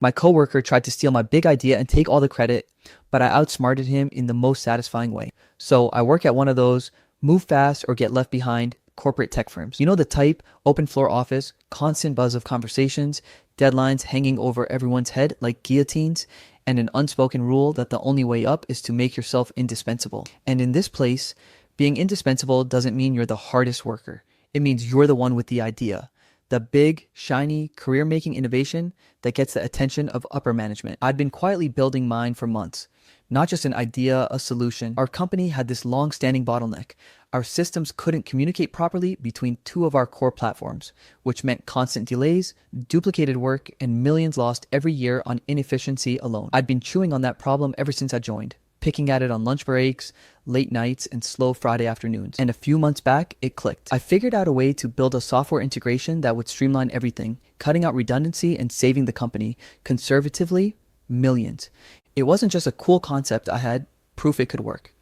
My coworker tried to steal my big idea and take all the credit, but I outsmarted him in the most satisfying way. So I work at one of those move fast or get left behind corporate tech firms. You know the type, open floor office, constant buzz of conversations, deadlines hanging over everyone's head like guillotines, and an unspoken rule that the only way up is to make yourself indispensable. And in this place, being indispensable doesn't mean you're the hardest worker. It means you're the one with the idea. The big, shiny, career-making innovation that gets the attention of upper management. I'd been quietly building mine for months. Not just an idea, a solution. Our company had this long-standing bottleneck. Our systems couldn't communicate properly between two of our core platforms, which meant constant delays, duplicated work, and millions lost every year on inefficiency alone. I'd been chewing on that problem ever since I joined, picking at it on lunch breaks, late nights, and slow Friday afternoons. And a few months back, it clicked. I figured out a way to build a software integration that would streamline everything, cutting out redundancy and saving the company, conservatively, millions. It wasn't just a cool concept I had, proof it could work.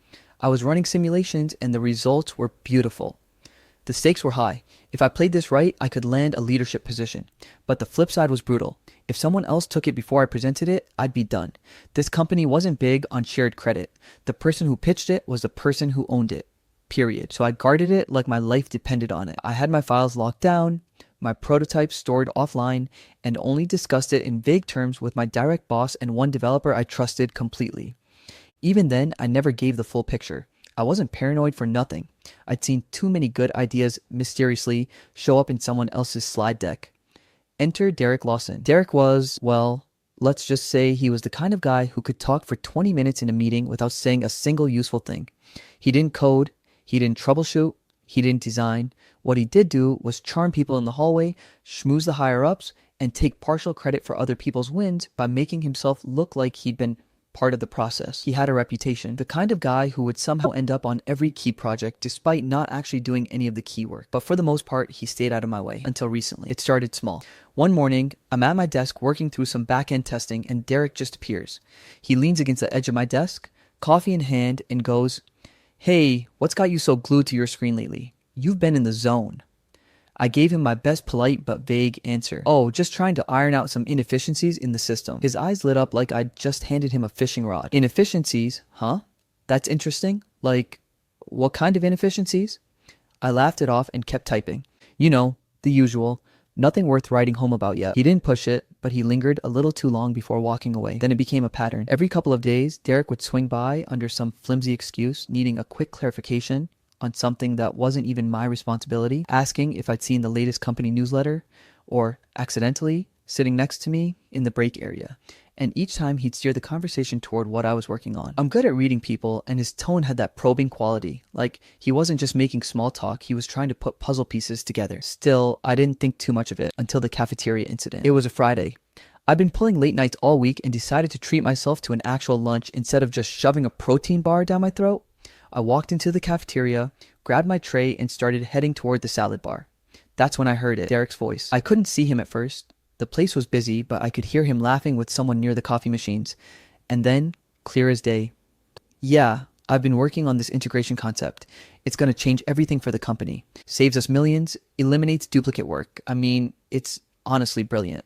I was running simulations and the results were beautiful. The stakes were high. If I played this right, I could land a leadership position. But the flip side was brutal. If someone else took it before I presented it, I'd be done. This company wasn't big on shared credit. The person who pitched it was the person who owned it. Period. So I guarded it like my life depended on it. I had my files locked down, my prototypes stored offline, and only discussed it in vague terms with my direct boss and one developer I trusted completely. Even then, I never gave the full picture. I wasn't paranoid for nothing. I'd seen too many good ideas mysteriously show up in someone else's slide deck. Enter Derek Lawson. Derek was, well, let's just say he was the kind of guy who could talk for 20 minutes in a meeting without saying a single useful thing. He didn't code, he didn't troubleshoot, he didn't design. What he did do was charm people in the hallway, schmooze the higher-ups, and take partial credit for other people's wins by making himself look like he'd been part of the process. He had a reputation, the kind of guy who would somehow end up on every key project despite not actually doing any of the key work. But for the most part, he stayed out of my way until recently. It started small. One morning, I'm at my desk working through some back-end testing and Derek just appears. He leans against the edge of my desk, coffee in hand, and goes, "Hey, what's got you so glued to your screen lately? You've been in the zone." I gave him my best polite but vague answer. "Oh, just trying to iron out some inefficiencies in the system." His eyes lit up like I'd just handed him a fishing rod. "Inefficiencies? Huh? That's interesting. Like, what kind of inefficiencies?" I laughed it off and kept typing. You know, the usual. Nothing worth writing home about yet. He didn't push it, but he lingered a little too long before walking away. Then it became a pattern. Every couple of days, Derek would swing by under some flimsy excuse, needing a quick clarification on something that wasn't even my responsibility, asking if I'd seen the latest company newsletter, or accidentally sitting next to me in the break area. And each time he'd steer the conversation toward what I was working on. I'm good at reading people, and his tone had that probing quality. Like, he wasn't just making small talk, he was trying to put puzzle pieces together. Still, I didn't think too much of it until the cafeteria incident. It was a Friday. I'd been pulling late nights all week and decided to treat myself to an actual lunch instead of just shoving a protein bar down my throat. I walked into the cafeteria, grabbed my tray, and started heading toward the salad bar. That's when I heard it, Derek's voice. I couldn't see him at first. The place was busy, but I could hear him laughing with someone near the coffee machines. And then, clear as day, "Yeah, I've been working on this integration concept. It's going to change everything for the company. Saves us millions, eliminates duplicate work. I mean, it's honestly brilliant."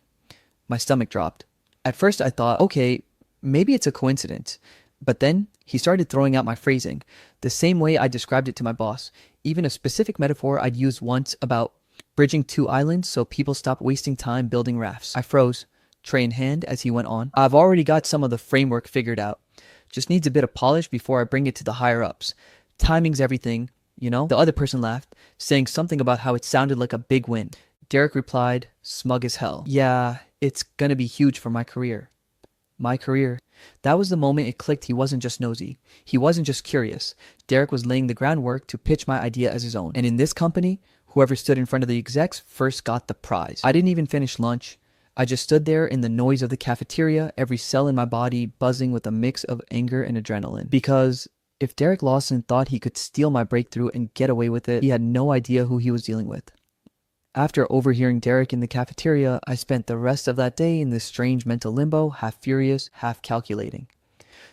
My stomach dropped. At first I thought, okay, maybe it's a coincidence. But then he started throwing out my phrasing, the same way I described it to my boss, even a specific metaphor I'd used once about bridging two islands so people stopped wasting time building rafts. I froze, tray in hand, as he went on. "I've already got some of the framework figured out. Just needs a bit of polish before I bring it to the higher-ups. Timing's everything, you know?" The other person laughed, saying something about how it sounded like a big win. Derek replied, smug as hell, "Yeah, it's gonna be huge for my career." My career. That was the moment it clicked. He wasn't just nosy. He wasn't just curious. Derek was laying the groundwork to pitch my idea as his own. And in this company, whoever stood in front of the execs first got the prize. I didn't even finish lunch. I just stood there in the noise of the cafeteria, every cell in my body buzzing with a mix of anger and adrenaline. Because if Derek Lawson thought he could steal my breakthrough and get away with it, he had no idea who he was dealing with. After overhearing Derek in the cafeteria, I spent the rest of that day in this strange mental limbo, half furious, half calculating.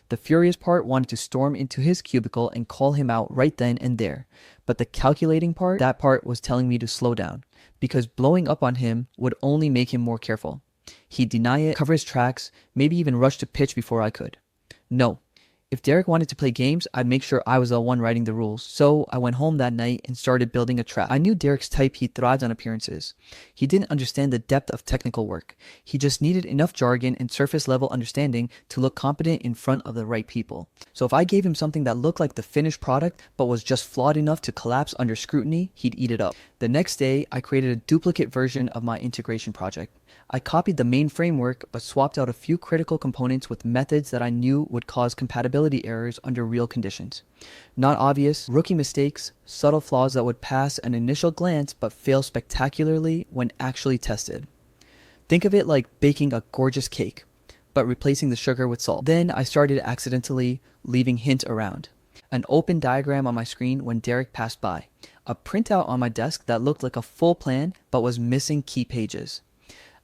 The furious part wanted to storm into his cubicle and call him out right then and there. But the calculating part, that part was telling me to slow down, because blowing up on him would only make him more careful. He'd deny it, cover his tracks, maybe even rush to pitch before I could. No. If Derek wanted to play games, I'd make sure I was the one writing the rules. So I went home that night and started building a trap. I knew Derek's type. He thrived on appearances. He didn't understand the depth of technical work. He just needed enough jargon and surface level understanding to look competent in front of the right people. So if I gave him something that looked like the finished product but was just flawed enough to collapse under scrutiny, he'd eat it up. The next day, I created a duplicate version of my integration project. I copied the main framework but swapped out a few critical components with methods that I knew would cause compatibility errors under real conditions. Not obvious, rookie mistakes, subtle flaws that would pass an initial glance but fail spectacularly when actually tested. Think of it like baking a gorgeous cake, but replacing the sugar with salt. Then I started accidentally leaving hints around. An open diagram on my screen when Derek passed by. A printout on my desk that looked like a full plan but was missing key pages.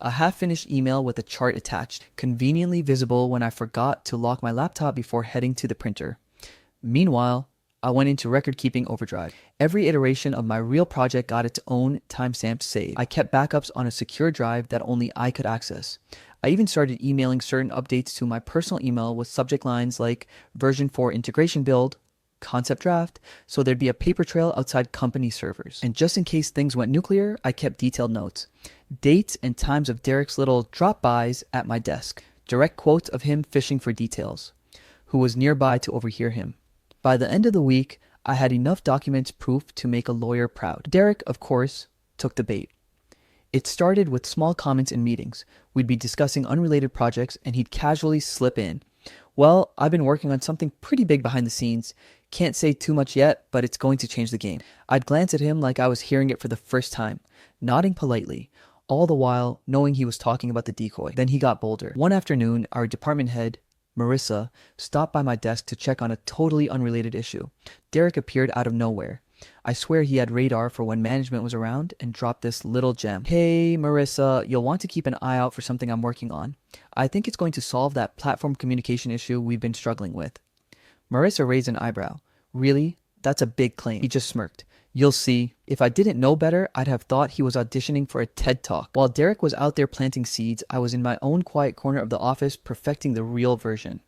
A half-finished email with a chart attached, conveniently visible when I forgot to lock my laptop before heading to the printer. Meanwhile, I went into record-keeping overdrive. Every iteration of my real project got its own timestamped save. I kept backups on a secure drive that only I could access. I even started emailing certain updates to my personal email with subject lines like version 4 integration build, concept draft, so there'd be a paper trail outside company servers. And just in case things went nuclear, I kept detailed notes. Dates and times of Derek's little drop-bys at my desk. Direct quotes of him fishing for details. Who was nearby to overhear him. By the end of the week, I had enough documents proof to make a lawyer proud. Derek, of course, took the bait. It started with small comments in meetings. We'd be discussing unrelated projects and he'd casually slip in. Well, I've been working on something pretty big behind the scenes. Can't say too much yet, but it's going to change the game. I'd glance at him like I was hearing it for the first time, nodding politely, all the while knowing he was talking about the decoy. Then he got bolder. One afternoon, our department head, Marissa, stopped by my desk to check on a totally unrelated issue. Derek appeared out of nowhere. I swear he had radar for when management was around and dropped this little gem. Hey, Marissa, you'll want to keep an eye out for something I'm working on. I think it's going to solve that platform communication issue we've been struggling with. Marissa raised an eyebrow. Really? That's a big claim. He just smirked. You'll see. If I didn't know better, I'd have thought he was auditioning for a TED Talk. While Derek was out there planting seeds, I was in my own quiet corner of the office perfecting the real version.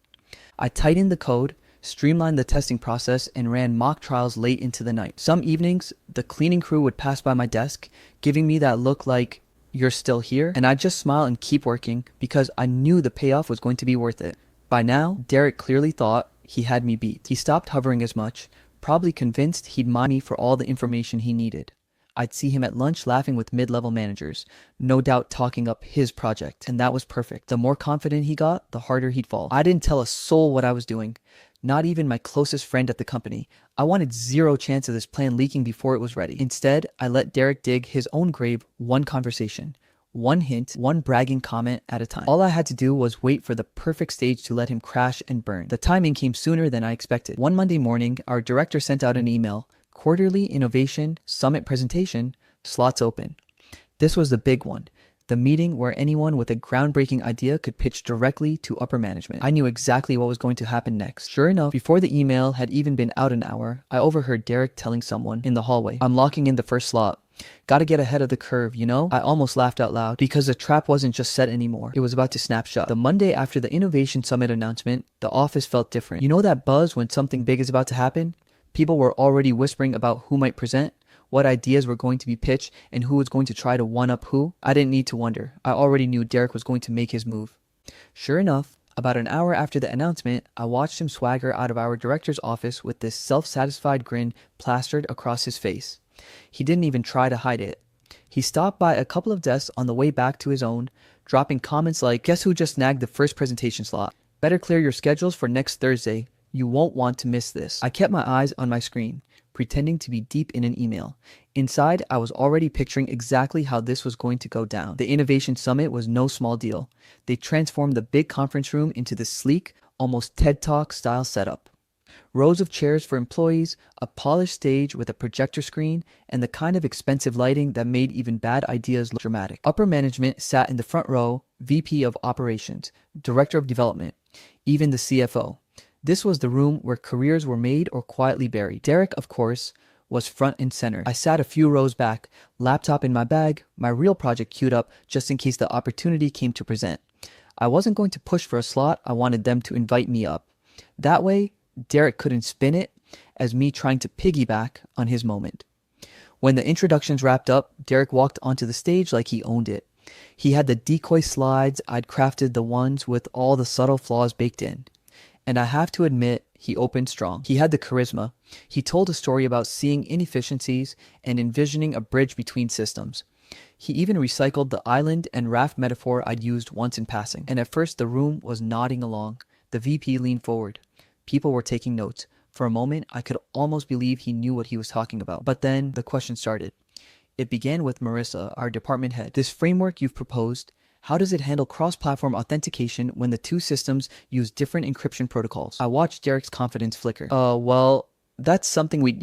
I tightened the code, streamlined the testing process, and ran mock trials late into the night. Some evenings, the cleaning crew would pass by my desk, giving me that look like, "You're still here?" And I'd just smile and keep working because I knew the payoff was going to be worth it. By now, Derek clearly thought he had me beat. He stopped hovering as much, probably convinced he'd mine me for all the information he needed. I'd see him at lunch laughing with mid-level managers, no doubt talking up his project, and that was perfect. The more confident he got, the harder he'd fall. I didn't tell a soul what I was doing, not even my closest friend at the company. I wanted zero chance of this plan leaking before it was ready. Instead, I let Derek dig his own grave one conversation, one hint, one bragging comment at a time. All I had to do was wait for the perfect stage to let him crash and burn. The timing came sooner than I expected. One Monday morning, our director sent out an email. Quarterly Innovation Summit presentation, slots open. This was the big one. The meeting where anyone with a groundbreaking idea could pitch directly to upper management. I knew exactly what was going to happen next. Sure enough, before the email had even been out an hour, I overheard Derek telling someone in the hallway, "I'm locking in the first slot. Gotta get ahead of the curve, you know?" I almost laughed out loud because the trap wasn't just set anymore. It was about to snap shut. The Monday after the Innovation Summit announcement, the office felt different. You know that buzz when something big is about to happen? People were already whispering about who might present, what ideas were going to be pitched, and who was going to try to one-up who. I didn't need to wonder. I already knew Derek was going to make his move. Sure enough, about an hour after the announcement, I watched him swagger out of our director's office with this self-satisfied grin plastered across his face. He didn't even try to hide it. He stopped by a couple of desks on the way back to his own, dropping comments like, "Guess who just snagged the first presentation slot? Better clear your schedules for next Thursday. You won't want to miss this." I kept my eyes on my screen, pretending to be deep in an email. Inside, I was already picturing exactly how this was going to go down. The Innovation Summit was no small deal. They transformed the big conference room into this sleek, almost TED Talk style setup. Rows of chairs for employees, a polished stage with a projector screen, and the kind of expensive lighting that made even bad ideas look dramatic. Upper management sat in the front row, VP of Operations, Director of Development, even the CFO. This was the room where careers were made or quietly buried. Derek, of course, was front and center. I sat a few rows back, laptop in my bag, my real project queued up just in case the opportunity came to present. I wasn't going to push for a slot, I wanted them to invite me up. That way, Derek couldn't spin it as me trying to piggyback on his moment. When the introductions wrapped up, Derek walked onto the stage like he owned it. He had the decoy slides, I'd crafted the ones with all the subtle flaws baked in. And I have to admit, he opened strong. He had the charisma. He told a story about seeing inefficiencies and envisioning a bridge between systems. He even recycled the island and raft metaphor I'd used once in passing. And at first the room was nodding along. The VP leaned forward. People were taking notes. For a moment, I could almost believe he knew what he was talking about. But then the question started. It began with Marissa, our department head. This framework you've proposed, how does it handle cross-platform authentication when the two systems use different encryption protocols? I watched Derek's confidence flicker. Well, that's something we,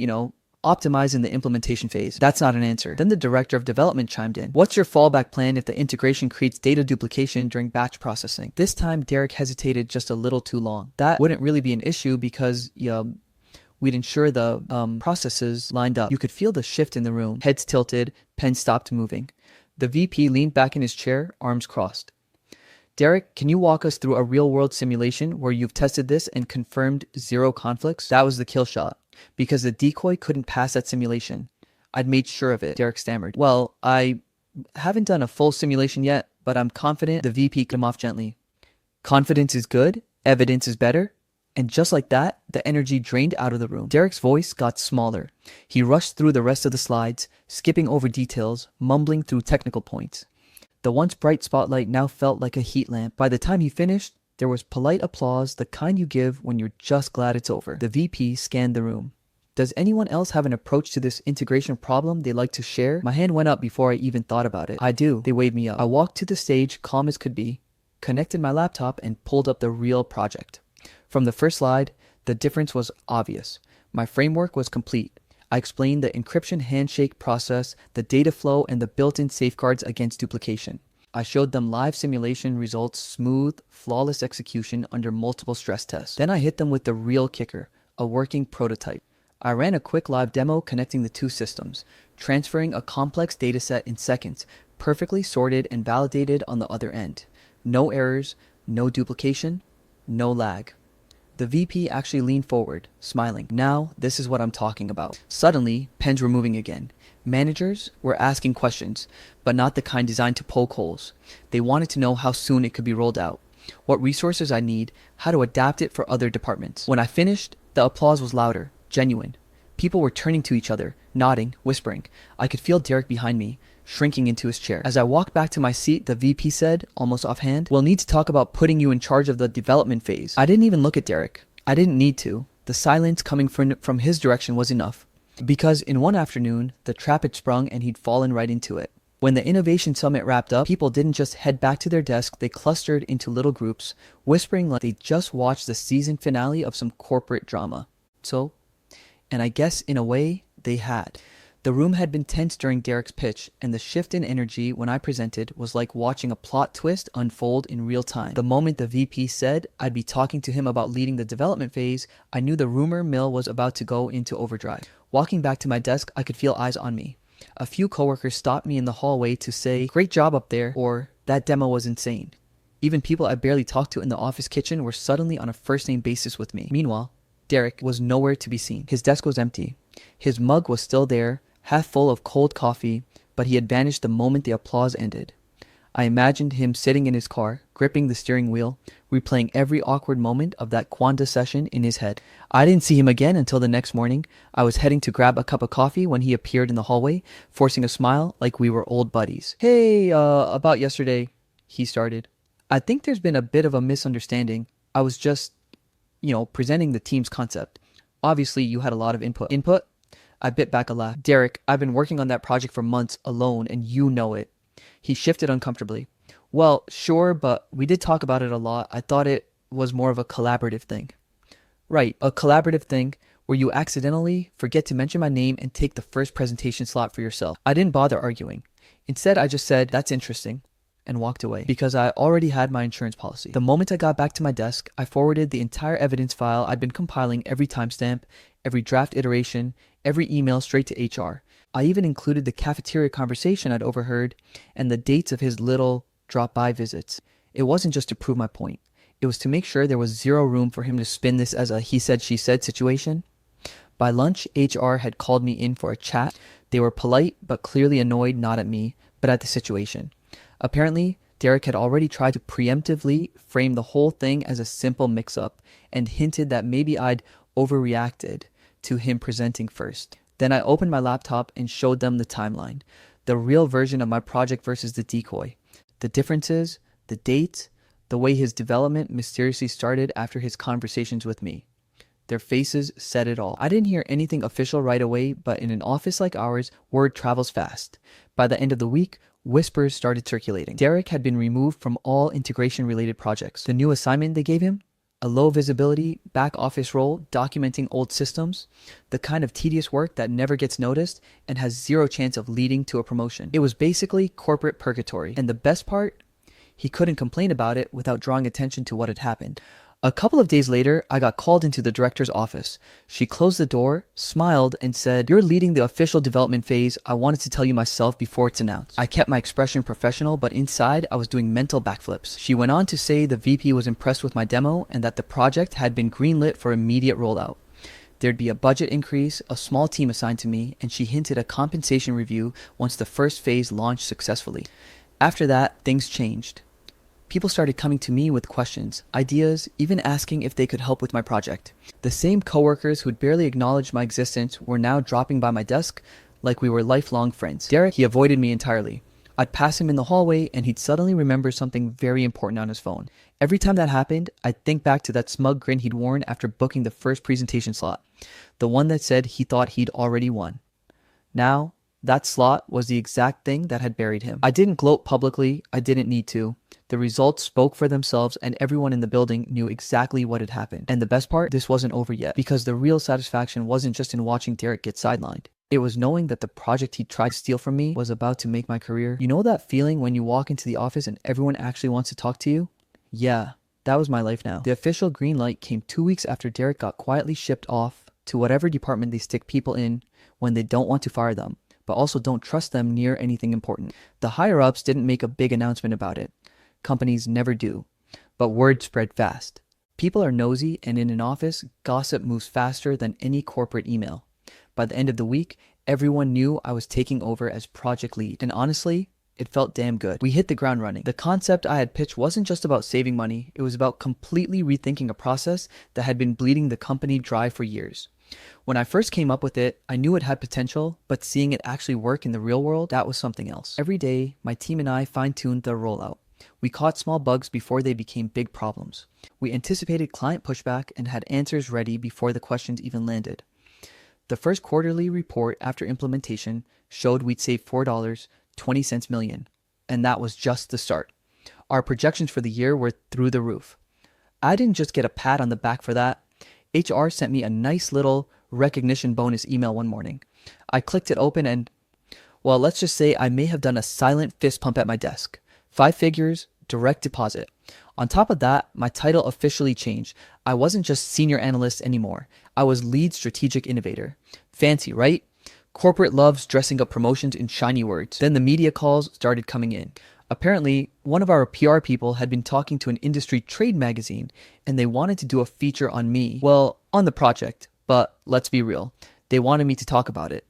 optimize in the implementation phase. That's not an answer. Then the director of development chimed in. What's your fallback plan if the integration creates data duplication during batch processing? This time, Derek hesitated just a little too long. That wouldn't really be an issue because, we'd ensure the processes lined up. You could feel the shift in the room. Heads tilted, pens stopped moving. The VP leaned back in his chair, arms crossed. Derek, can you walk us through a real-world simulation where you've tested this and confirmed zero conflicts? That was the kill shot, because the decoy couldn't pass that simulation. I'd made sure of it, Derek stammered. Well, I haven't done a full simulation yet, but I'm confident. The VP cut him off gently. Confidence is good, evidence is better. And just like that, the energy drained out of the room. Derek's voice got smaller. He rushed through the rest of the slides, skipping over details, mumbling through technical points. The once bright spotlight now felt like a heat lamp. By the time he finished, there was polite applause, the kind you give when you're just glad it's over. The VP scanned the room. Does anyone else have an approach to this integration problem they'd like to share? My hand went up before I even thought about it. I do. They waved me up. I walked to the stage, calm as could be, connected my laptop, and pulled up the real project. From the first slide, the difference was obvious. My framework was complete. I explained the encryption handshake process, the data flow, and the built-in safeguards against duplication. I showed them live simulation results, smooth, flawless execution under multiple stress tests. Then I hit them with the real kicker, a working prototype. I ran a quick live demo connecting the two systems, transferring a complex dataset in seconds, perfectly sorted and validated on the other end. No errors, no duplication, no lag. The VP actually leaned forward, smiling. Now, this is what I'm talking about. Suddenly, pens were moving again. Managers were asking questions, but not the kind designed to poke holes. They wanted to know how soon it could be rolled out, what resources I need, how to adapt it for other departments. When I finished, the applause was louder, genuine. People were turning to each other, nodding, whispering. I could feel Derek behind me, shrinking into his chair. As I walked back to my seat, the VP said, almost offhand, "We'll need to talk about putting you in charge of the development phase." I didn't even look at Derek. I didn't need to. The silence coming from his direction was enough. Because in one afternoon, the trap had sprung and he'd fallen right into it. When the Innovation Summit wrapped up, people didn't just head back to their desk, they clustered into little groups, whispering like they just watched the season finale of some corporate drama. And I guess in a way, they had. The room had been tense during Derek's pitch, and the shift in energy when I presented was like watching a plot twist unfold in real time. The moment the VP said I'd be talking to him about leading the development phase, I knew the rumor mill was about to go into overdrive. Walking back to my desk, I could feel eyes on me. A few coworkers stopped me in the hallway to say, "Great job up there," or "That demo was insane." Even people I barely talked to in the office kitchen were suddenly on a first-name basis with me. Meanwhile, Derek was nowhere to be seen. His desk was empty. His mug was still there, half full of cold coffee, but he had vanished the moment the applause ended. I imagined him sitting in his car, gripping the steering wheel, replaying every awkward moment of that Quanda session in his head. I didn't see him again until the next morning. I was heading to grab a cup of coffee when he appeared in the hallway, forcing a smile like we were old buddies. "Hey, about yesterday," he started. "I think there's been a bit of a misunderstanding. I was just, presenting the team's concept. Obviously, you had a lot of input." "Input?" I bit back a laugh. "Derek, I've been working on that project for months alone, and you know it." He shifted uncomfortably. "Well, sure, but we did talk about it a lot. I thought it was more of a collaborative thing." "Right, a collaborative thing where you accidentally forget to mention my name and take the first presentation slot for yourself." I didn't bother arguing. Instead, I just said, "That's interesting." and walked away because I already had my insurance policy. The moment I got back to my desk, I forwarded the entire evidence file I'd been compiling, every timestamp, every draft iteration, every email straight to HR. I even included the cafeteria conversation I'd overheard and the dates of his little drop-by visits. It wasn't just to prove my point. It was to make sure there was zero room for him to spin this as a he said, she said situation. By lunch, HR had called me in for a chat. They were polite, but clearly annoyed not at me, but at the situation. Apparently, Derek had already tried to preemptively frame the whole thing as a simple mix-up and hinted that maybe I'd overreacted to him presenting first. Then I opened my laptop and showed them the timeline, the real version of my project versus the decoy, the differences, the date, the way his development mysteriously started after his conversations with me. Their faces said it all. I didn't hear anything official right away, but in an office like ours, word travels fast. By the end of the week, whispers started circulating. Derek had been removed from all integration-related projects. The new assignment they gave him? A low visibility back office role documenting old systems, the kind of tedious work that never gets noticed and has zero chance of leading to a promotion. It was basically corporate purgatory. And the best part? He couldn't complain about it without drawing attention to what had happened. A couple of days later, I got called into the director's office. She closed the door, smiled, and said, "You're leading the official development phase. I wanted to tell you myself before it's announced." I kept my expression professional, but inside, I was doing mental backflips. She went on to say the VP was impressed with my demo and that the project had been greenlit for immediate rollout. There'd be a budget increase, a small team assigned to me, and she hinted a compensation review once the first phase launched successfully. After that, things changed. People started coming to me with questions, ideas, even asking if they could help with my project. The same coworkers who'd barely acknowledged my existence were now dropping by my desk like we were lifelong friends. Derek, he avoided me entirely. I'd pass him in the hallway and he'd suddenly remember something very important on his phone. Every time that happened, I'd think back to that smug grin he'd worn after booking the first presentation slot, the one that said he thought he'd already won. Now, that slot was the exact thing that had buried him. I didn't gloat publicly. I didn't need to. The results spoke for themselves and everyone in the building knew exactly what had happened. And the best part, this wasn't over yet, because the real satisfaction wasn't just in watching Derek get sidelined. It was knowing that the project he tried to steal from me was about to make my career. You know that feeling when you walk into the office and everyone actually wants to talk to you? Yeah, that was my life now. The official green light came 2 weeks after Derek got quietly shipped off to whatever department they stick people in when they don't want to fire them, but also don't trust them near anything important. The higher-ups didn't make a big announcement about it. Companies never do, but word spread fast. People are nosy, and in an office, gossip moves faster than any corporate email. By the end of the week, everyone knew I was taking over as project lead, and honestly, it felt damn good. We hit the ground running. The concept I had pitched wasn't just about saving money, it was about completely rethinking a process that had been bleeding the company dry for years. When I first came up with it, I knew it had potential, but seeing it actually work in the real world, that was something else. Every day, my team and I fine-tuned the rollout. We caught small bugs before they became big problems. We anticipated client pushback and had answers ready before the questions even landed. The first quarterly report after implementation showed we'd save $4.20 million, and that was just the start. Our projections for the year were through the roof. I didn't just get a pat on the back for that. HR sent me a nice little recognition bonus email one morning. I clicked it open and, well, let's just say I may have done a silent fist pump at my desk. 5 figures, direct deposit. On top of that, my title officially changed. I wasn't just senior analyst anymore. I was lead strategic innovator. Fancy, right? Corporate loves dressing up promotions in shiny words. Then the media calls started coming in. Apparently, one of our PR people had been talking to an industry trade magazine, and they wanted to do a feature on me. Well, on the project, but let's be real. They wanted me to talk about it.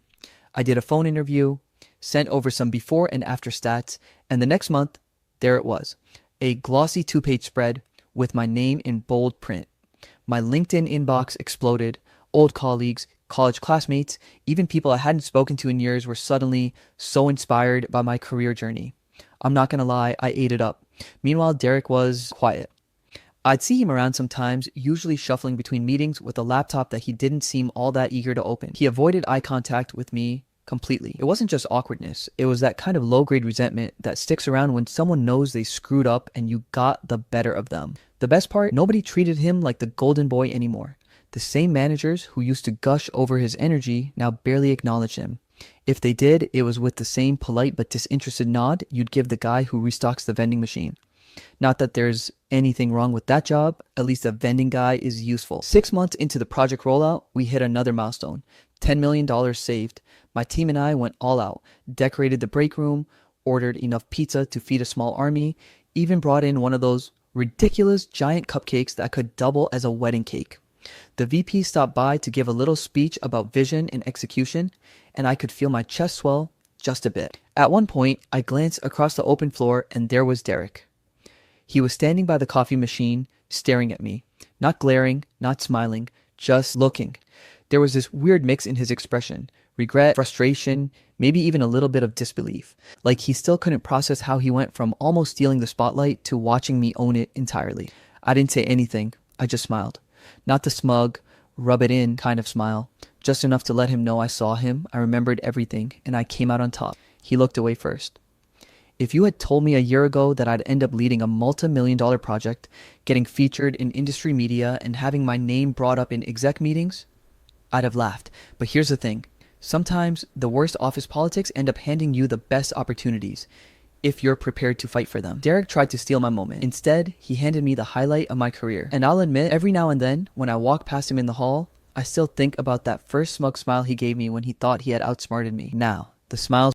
I did a phone interview, sent over some before and after stats, and the next month, there it was, a glossy 2-page spread with my name in bold print. My LinkedIn inbox exploded. Old colleagues, college classmates, even people I hadn't spoken to in years were suddenly so inspired by my career journey. I'm not gonna lie, I ate it up. Meanwhile, Derek was quiet. I'd see him around sometimes, usually shuffling between meetings with a laptop that he didn't seem all that eager to open. He avoided eye contact with me completely. It wasn't just awkwardness. It was that kind of low-grade resentment that sticks around when someone knows they screwed up and you got the better of them. The best part, nobody treated him like the golden boy anymore. The same managers who used to gush over his energy now barely acknowledged him. If they did, it was with the same polite but disinterested nod you'd give the guy who restocks the vending machine. Not that there's anything wrong with that job, at least a vending guy is useful. 6 months into the project rollout, we hit another milestone. $10 million saved. My team and I went all out, decorated the break room, ordered enough pizza to feed a small army, even brought in one of those ridiculous giant cupcakes that could double as a wedding cake. The VP stopped by to give a little speech about vision and execution, and I could feel my chest swell just a bit. At one point, I glanced across the open floor and there was Derek. He was standing by the coffee machine, staring at me. Not glaring, not smiling, just looking. There was this weird mix in his expression. Regret, frustration, maybe even a little bit of disbelief. Like he still couldn't process how he went from almost stealing the spotlight to watching me own it entirely. I didn't say anything. I just smiled. Not the smug, rub it in kind of smile. Just enough to let him know I saw him, I remembered everything, and I came out on top. He looked away first. If you had told me a year ago that I'd end up leading a multi-million-dollar project, getting featured in industry media, and having my name brought up in exec meetings, I'd have laughed. But here's the thing. Sometimes the worst office politics end up handing you the best opportunities, if you're prepared to fight for them. Derek tried to steal my moment. Instead, he handed me the highlight of my career. And I'll admit, every now and then, when I walk past him in the hall, I still think about that first smug smile he gave me when he thought he had outsmarted me. Now, the smiles